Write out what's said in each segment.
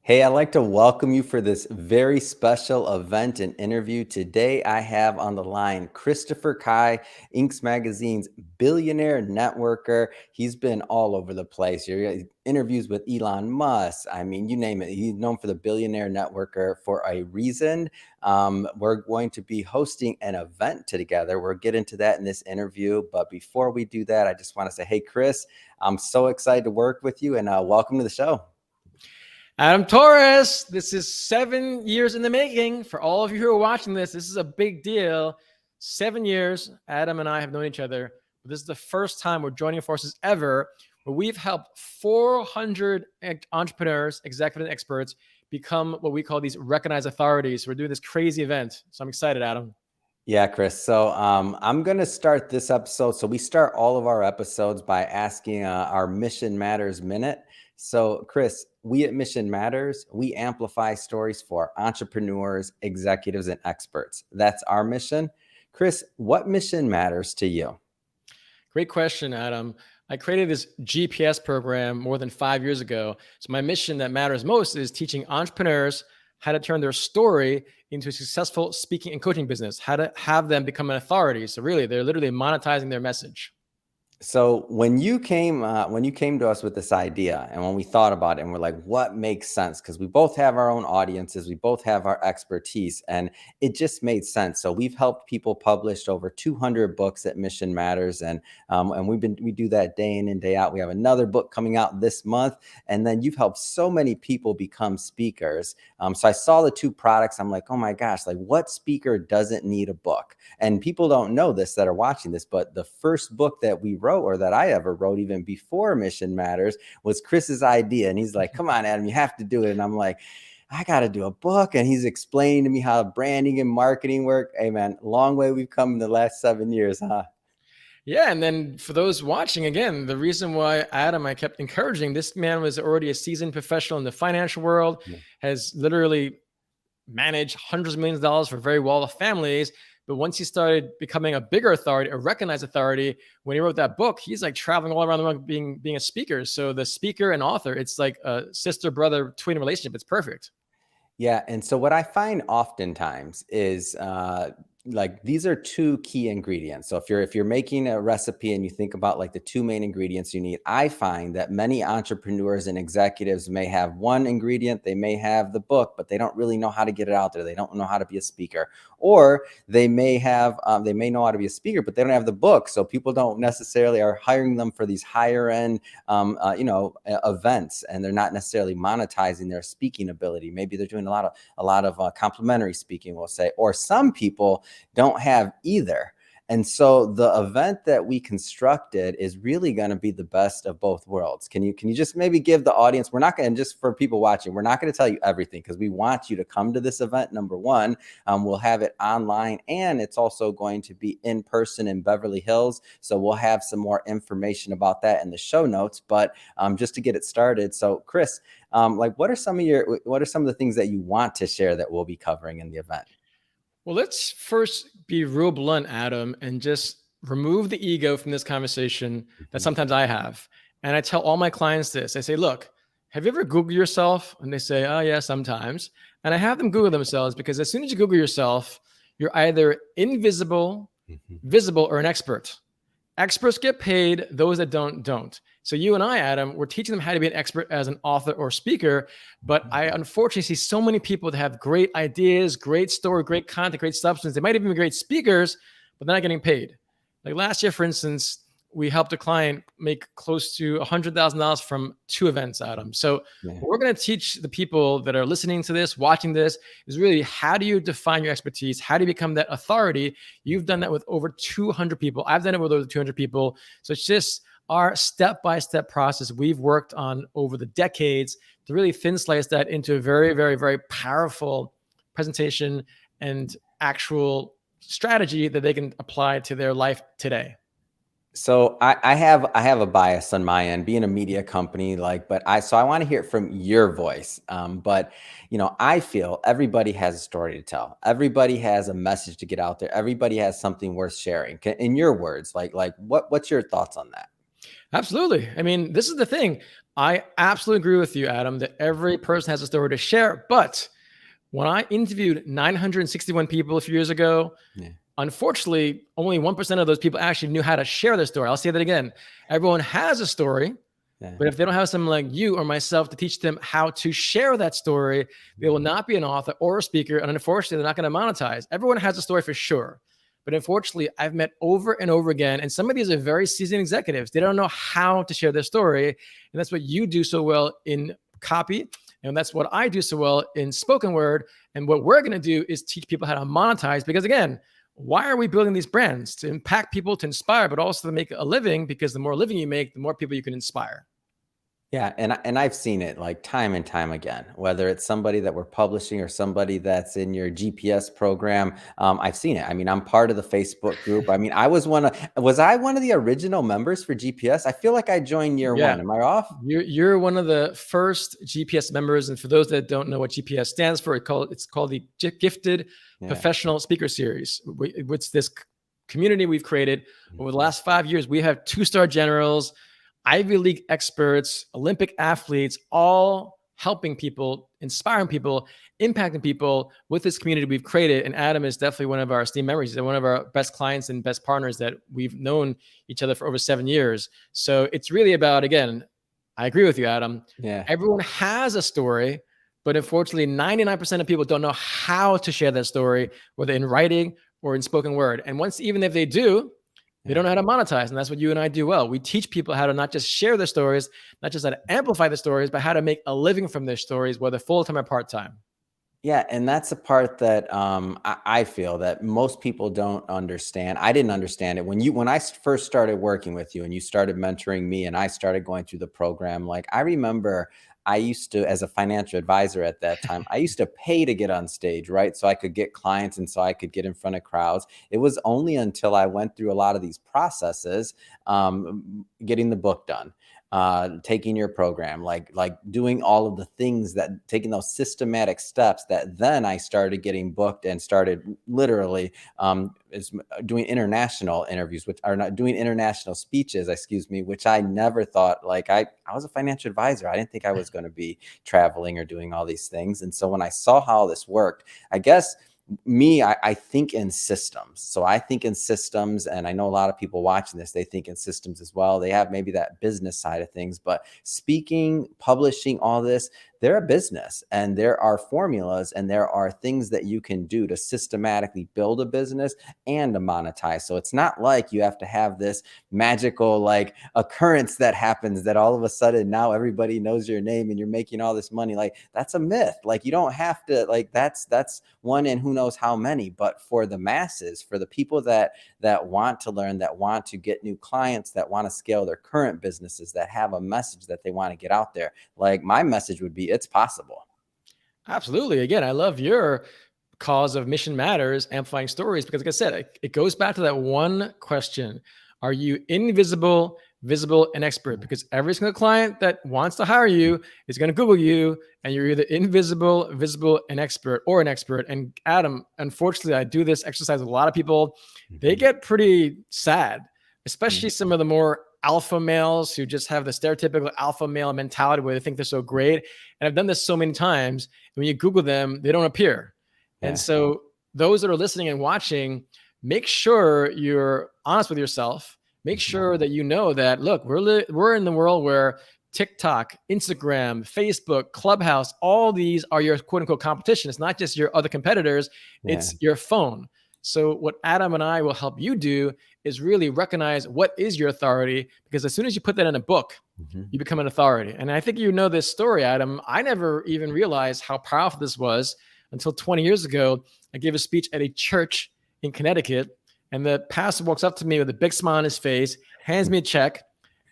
Hey, I'd like to welcome you for this very special event and interview. Today, I have on the line Christopher Kai, Inc. Magazine's billionaire networker. He's been all over the place. Interviews with Elon Musk. I mean, you name it. He's known for the billionaire networker for a reason. We're going to be hosting an event together. We'll get into that in this interview. But before we do that, I just want to say, hey, Chris, I'm so excited to work with you and welcome to the show. Adam Torres, this is 7 years in the making. For all of you who are watching this is a big deal. 7 years, Adam and I have known each other. This is the first time we're joining forces ever where we've helped 400 entrepreneurs, executives, and experts become what we call these recognized authorities. We're doing this crazy event. So I'm excited, Adam. Yeah, Chris. So I'm going to start this episode. So we start all of our episodes by asking our Mission Matters Minute. So, Chris, we at Mission Matters, we amplify stories for entrepreneurs, executives, and experts. That's our mission. Chris, what mission matters to you? Great question, Adam. I created this GPS program more than 5 years ago. So my mission that matters most is teaching entrepreneurs how to turn their story into a successful speaking and coaching business, how to have them become an authority. So really, they're literally monetizing their message. So when you came to us with this idea, and when we thought about it, and we're like, what makes sense? Because we both have our own audiences, we both have our expertise, and it just made sense. So we've helped people publish over 200 books at Mission Matters, and we do that day in and day out. We have another book coming out this month, and then you've helped so many people become speakers. So I saw the two products. I'm like, oh my gosh, like what speaker doesn't need a book? And people don't know this that are watching this, but the first book that we wrote, or that I ever wrote even before Mission Matters, was Chris's idea. And he's like, come on, Adam, you have to do it. And I'm like, I got to do a book. And he's explaining to me how branding and marketing work. Hey, man, long way we've come in the last 7 years, huh? Yeah. And then for those watching, again, the reason why Adam, I kept encouraging, this man was already a seasoned professional in the financial world, has literally managed hundreds of millions of dollars for very well-off families. But once he started becoming a bigger authority, a recognized authority, when he wrote that book, he's like traveling all around the world being a speaker. So the speaker and author, it's like a sister-brother twin relationship. It's perfect. Yeah. And so what I find oftentimes is like these are two key ingredients. So if you're making a recipe and you think about like the two main ingredients you need, I find that many entrepreneurs and executives may have one ingredient, they may have the book, but they don't really know how to get it out there. They don't know how to be a speaker, or they may know how to be a speaker, but they don't have the book. So people don't necessarily are hiring them for these higher end events, and they're not necessarily monetizing their speaking ability. Maybe they're doing a lot of complimentary speaking, we'll say, or some people don't have either. And so the event that we constructed is really going to be the best of both worlds. Can you just maybe give the audience, we're not going to, just for people watching, we're not going to tell you everything because we want you to come to this event. Number one, we'll have it online, and it's also going to be in person in Beverly Hills. So we'll have some more information about that in the show notes. But just to get it started. So Chris, like what are some of the things that you want to share that we'll be covering in the event? Well, let's first be real blunt, Adam, and just remove the ego from this conversation that sometimes I have. And I tell all my clients this. I say, look, have you ever Googled yourself? And they say, oh, yeah, sometimes. And I have them Google themselves because as soon as you Google yourself, you're either invisible, visible, or an expert. Experts get paid. Those that don't. So you and I, Adam, we're teaching them how to be an expert as an author or speaker. But I unfortunately see so many people that have great ideas, great story, great content, great substance. They might even be great speakers, but they're not getting paid. Like last year, for instance, we helped a client make close to $100,000 from 2 events, Adam. So what we're going to teach the people that are listening to this, watching this, is really how do you define your expertise? How do you become that authority? You've done that with over 200 people. I've done it with over 200 people. So it's just our step-by-step process we've worked on over the decades to really thin slice that into a very, very, very powerful presentation and actual strategy that they can apply to their life today. So I have a bias on my end, being a media company, but I want to hear it from your voice. But I feel everybody has a story to tell. Everybody has a message to get out there. Everybody has something worth sharing. In your words, what's your thoughts on that? Absolutely. I mean, this is the thing. I absolutely agree with you, Adam, that every person has a story to share. But when I interviewed 961 people a few years ago, Yeah. unfortunately, only 1% of those people actually knew how to share their story. I'll say that again. Everyone has a story, Yeah. but if they don't have someone like you or myself to teach them how to share that story, they will not be an author or a speaker. And unfortunately, they're not going to monetize. Everyone has a story for sure. But unfortunately, I've met over and over again, and some of these are very seasoned executives. They don't know how to share their story. And that's what you do so well in copy. And that's what I do so well in spoken word. And what we're going to do is teach people how to monetize. Because again, why are we building these brands? To impact people, to inspire, but also to make a living, because the more living you make, the more people you can inspire. Yeah, and I've seen it like time and time again, whether it's somebody that we're publishing or somebody that's in your GPS program. I've seen it. I mean, I'm part of the Facebook group. I mean, was I one of the original members for GPS? I feel like I joined year Yeah. one. Am I off? You're one of the first GPS members, and for those that don't know what GPS stands for, it's called the Gifted Yeah. Professional Speaker Series. It's this community we've created over the last 5 years. We have 2-star generals, Ivy League experts, Olympic athletes, all helping people, inspiring people, impacting people with this community we've created. And Adam is definitely one of our esteemed members. He's one of our best clients and best partners that we've known each other for over 7 years. So it's really about, again, I agree with you, Adam. Yeah. Everyone has a story, but unfortunately, 99% of people don't know how to share that story, whether in writing or in spoken word. And once, even if they do, they don't know how to monetize. And that's what you and I do well. We teach people how to not just share their stories, not just how to amplify the stories, but how to make a living from their stories, whether full-time or part-time. Yeah, and that's the part that I feel that most people don't understand. I didn't understand it when I first started working with you and you started mentoring me and I started going through the program. Like I remember I used to, as a financial advisor at that time, I used to pay to get on stage, right? So I could get clients and so I could get in front of crowds. It was only until I went through a lot of these processes, getting the book done, taking your program, like doing all of the things, that taking those systematic steps, that then I started getting booked and started literally doing international interviews, which are not doing international speeches, excuse me, which I never thought. Like I was a financial advisor. I didn't think I was going to be traveling or doing all these things. And so when I saw how this worked, I guess I think in systems. So I think in systems, and I know a lot of people watching this, they think in systems as well. They have maybe that business side of things, but speaking, publishing, all this, they're a business and there are formulas and there are things that you can do to systematically build a business and to monetize. So it's not like you have to have this magical like occurrence that happens that all of a sudden now everybody knows your name and you're making all this money. Like that's a myth. Like you don't have to, like that's one in who knows how many. But for the masses, for the people that want to learn, that want to get new clients, that want to scale their current businesses, that have a message that they want to get out there, like my message would be it's possible. Absolutely. Again, I love your cause of mission matters, amplifying stories, because like I said, it goes back to that one question. Are you invisible, visible, and expert? Because every single client that wants to hire you is going to Google you, and you're either invisible, visible, and expert, or an expert. And Adam, unfortunately, I do this exercise with a lot of people. They get pretty sad, especially some of the more alpha males who just have the stereotypical alpha male mentality where they think they're so great. And I've done this so many times. When you Google them, they don't appear. And Yeah. so those that are listening and watching, make sure you're honest with yourself. Make sure that you know that, look, we're in the world where TikTok, Instagram, Facebook, Clubhouse, all these are your quote unquote competition. It's not just your other competitors, Yeah. it's your phone. So what Adam and I will help you do is really recognize what is your authority, because as soon as you put that in a book, you become an authority. And I think you know this story, Adam. I never even realized how powerful this was until 20 years ago. I gave a speech at a church in Connecticut, and the pastor walks up to me with a big smile on his face, hands me a check,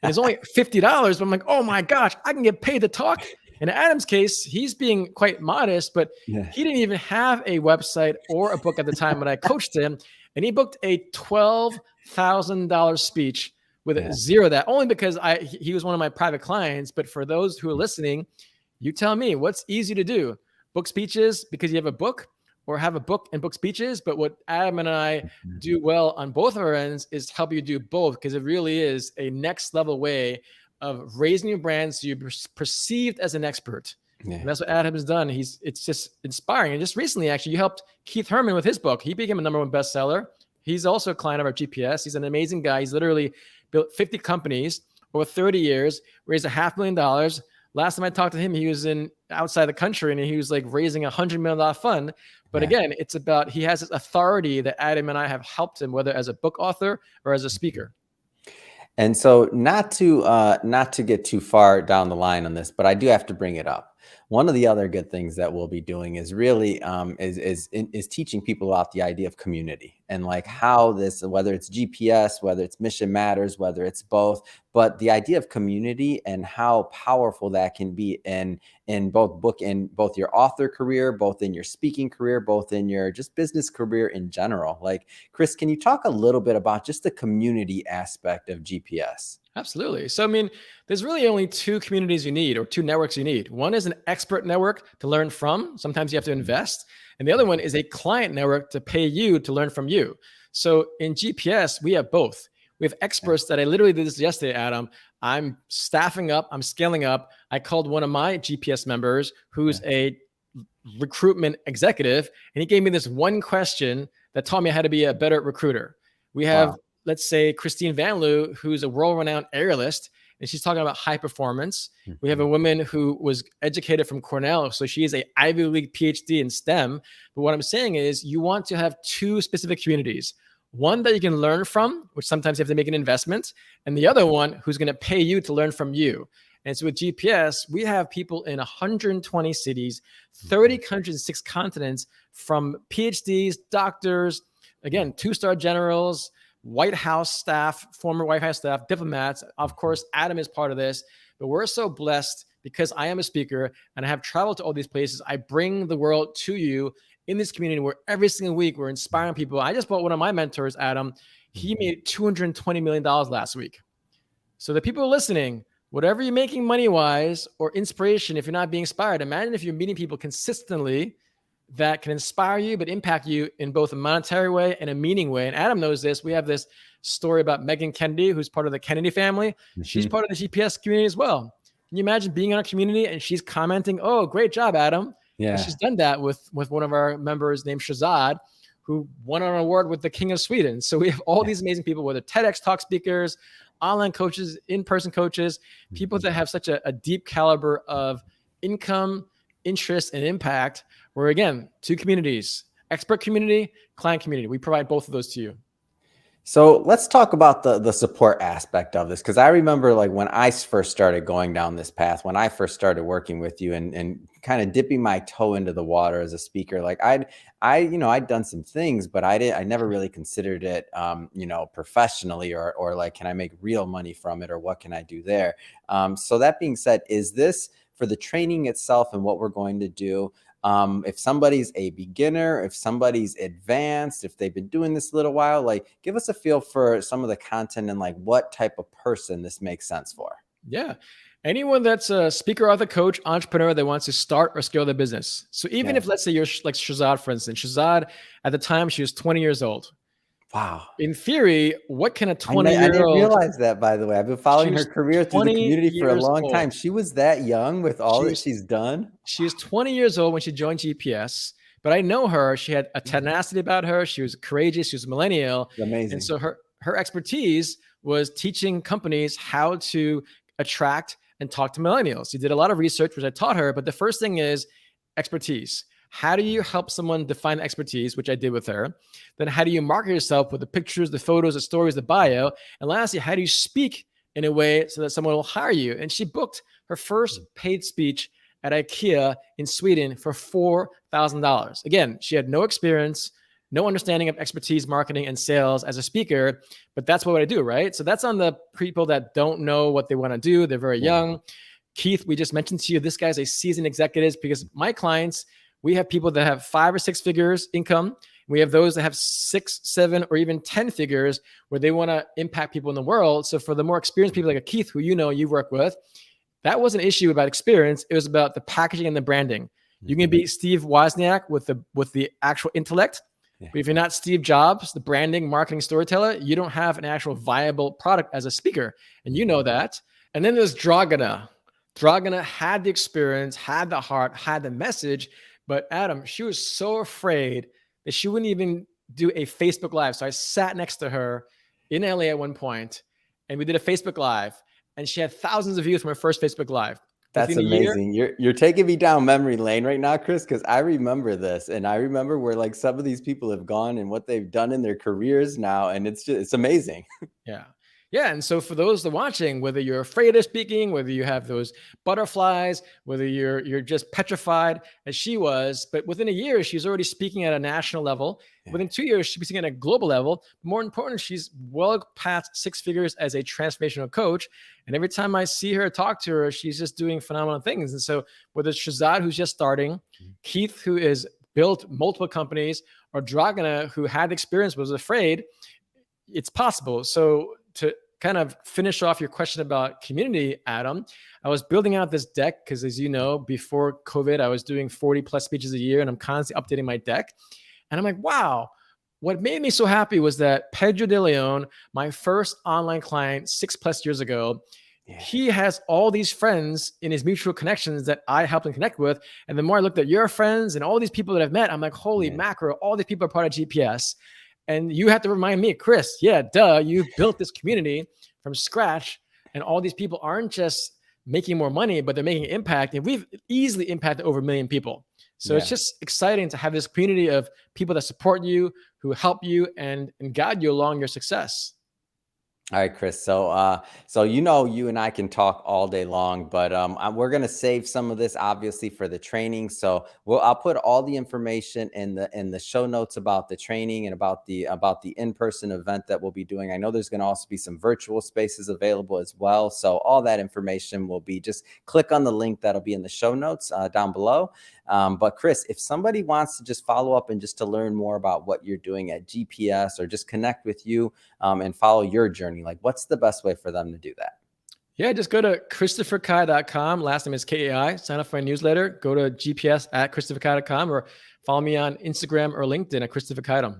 and it's only $50. But I'm like, oh my gosh, I can get paid to talk. In Adam's case, he's being quite modest, but Yeah. he didn't even have a website or a book at the time when I coached him. And he booked a $12,000 speech with Yeah. zero of that, only because he was one of my private clients. But for those who are listening, you tell me what's easy to do: book speeches because you have a book, or have a book and book speeches. But what Adam and I do well on both of our ends is help you do both, because it really is a next level way of raising your brand so you're perceived as an expert. Yeah. And that's what Adam has done. It's just inspiring. And just recently, actually, you helped Keith Herman with his book. He became a #1 bestseller. He's also a client of our GPS. He's an amazing guy. He's literally built 50 companies over 30 years, raised $500,000. Last time I talked to him, he was outside the country and he was like raising $100 million fund. But again, it's about, he has this authority that Adam and I have helped him, whether as a book author or as a speaker. And so not to get too far down the line on this, but I do have to bring it up. One of the other good things that we'll be doing is really is teaching people about the idea of community and like how this, whether it's GPS, whether it's Mission Matters, whether it's both, but the idea of community and how powerful that can be in both your author career, both in your speaking career, both in your just business career in general. Like, Chris, can you talk a little bit about just the community aspect of GPS? Absolutely. So, I mean, there's really only two communities you need, or two networks you need. One is an expert network to learn from. Sometimes you have to invest. And the other one is a client network to pay you to learn from you. So in GPS, we have both. We have experts that I literally did this yesterday, Adam. I'm staffing up, I'm scaling up. I called one of my GPS members who's a recruitment executive, and he gave me this one question that taught me how to be a better recruiter. We have, let's say, Christine Van Loo, who's a world-renowned aerialist, and she's talking about high performance. We have a woman who was educated from Cornell, so she is a Ivy League PhD in STEM. But what I'm saying is you want to have two specific communities. One that you can learn from, which sometimes you have to make an investment, and the other one who's going to pay you to learn from you. And so with GPS, we have people in 120 cities, 30 countries, 6 continents, from PhDs, doctors, again, 2-star generals, White House staff, former White House staff, diplomats. Of course, Adam is part of this, but we're so blessed because I am a speaker and I have traveled to all these places. I bring the world to you in this community where every single week we're inspiring people. I just bought one of my mentors, Adam. He made $220 million last week. So the people listening, whatever you're making money-wise or inspiration, if you're not being inspired, imagine if you're meeting people consistently that can inspire you, but impact you in both a monetary way and a meaning way. And Adam knows this. We have this story about Megan Kennedy, who's part of the Kennedy family. She's part of the GPS community as well. Can you imagine being in our community and she's commenting, "Oh, great job, Adam." Yeah. And she's done that with one of our members named Shazad, who won an award with the King of Sweden. So we have all these amazing people, whether TEDx talk speakers, online coaches, in-person coaches, people that have such a deep caliber of income, interest, and impact. Where again, two communities, expert community, client community. We provide both of those to you. So let's talk about the support aspect of this. Cause I remember like when I first started going down this path, when I first started working with you and kind of dipping my toe into the water as a speaker, like I'd done some things, but I never really considered it, professionally or like, can I make real money from it or what can I do there? So that being said, is this for the training itself and what we're going to do? If somebody's a beginner, if somebody's advanced, if they've been doing this a little while, like give us a feel for some of the content and like what type of person this makes sense for. Yeah. Anyone that's a speaker, author, coach, entrepreneur that wants to start or scale their business. So even if, let's say you're like Shazad, for instance, Shazad, at the time, she was 20 years old. Wow. In theory, what can a 20-year-old... I didn't realize that, by the way. I've been following her career through the community for a long time. She was that young with all that she's done. She was 20 years old when she joined GPS, but I know her. She had a tenacity about her. She was courageous. She was a millennial. Amazing. And so her expertise was teaching companies how to attract and talk to millennials. She did a lot of research, which I taught her, but the first thing is expertise. How do you help someone define expertise, which I did with her? Then how do you market yourself with the pictures, the photos, the stories, the bio? And lastly, how do you speak in a way so that someone will hire you? And she booked her first paid speech at IKEA in Sweden for $4,000. Again, she had no experience, no understanding of expertise, marketing, and sales as a speaker, but that's what I do, right? So that's on the people that don't know what they want to do. They're very young. Keith, we just mentioned to you, this guy's a seasoned executive because my clients, we have people that have 5 or 6 figures income. We have those that have 6, 7, or even 10 figures where they want to impact people in the world. So for the more experienced people like a Keith, who you've worked with, that was an issue about experience. It was about the packaging and the branding. You can be Steve Wozniak with the actual intellect. But if you're not Steve Jobs, the branding, marketing, storyteller, you don't have an actual viable product as a speaker. And you know that. And then there's Dragana. Dragana had the experience, had the heart, had the message, but Adam, she was so afraid that she wouldn't even do a Facebook Live. So I sat next to her in LA at one point, and we did a Facebook Live, and she had thousands of views from her first Facebook Live. That's Within a year, amazing. You're taking me down memory lane right now, Chris, because I remember this, and I remember where like some of these people have gone and what they've done in their careers now, and it's amazing. yeah. Yeah. And so for those that are watching, whether you're afraid of speaking, whether you have those butterflies, whether you're just petrified as she was, but within a year, she's already speaking at a national level. Yeah. Within 2 years, she's speaking at a global level. More important, she's well past six figures as a transformational coach. And every time I see her, talk to her, she's just doing phenomenal things. And so whether it's Shazad, who's just starting, Keith, who is built multiple companies, or Dragana, who had experience, was afraid, it's possible. So to kind of finish off your question about community, Adam, I was building out this deck because, as you know, before COVID, I was doing 40 plus speeches a year, and I'm constantly updating my deck. And I'm like, wow, what made me so happy was that Pedro de Leon, my first online client 6+ years ago, Yeah. he has all these friends in his mutual connections that I helped him connect with. And the more I looked at your friends and all these people that I've met, I'm like, holy macro, all these people are part of GPS. And you have to remind me, Chris, yeah, duh, you built this community from scratch. And all these people aren't just making more money, but they're making an impact. And we've easily impacted over 1 million people. So it's just exciting to have this community of people that support you, who help you and guide you along your success. All right, Chris. So you and I can talk all day long, but we're gonna save some of this obviously for the training. So I'll put all the information in the show notes about the training and about the in-person event that we'll be doing. I know there's gonna also be some virtual spaces available as well. So all that information will be, just click on the link that'll be in the show notes down below. But Chris, if somebody wants to just follow up and just to learn more about what you're doing at GPS, or just connect with you and follow your journey, like what's the best way for them to do that? Yeah, just go to ChristopherKai.com. Last name is KAI. Sign up for my newsletter. Go to GPS at ChristopherKai.com, or follow me on Instagram or LinkedIn at ChristopherKai.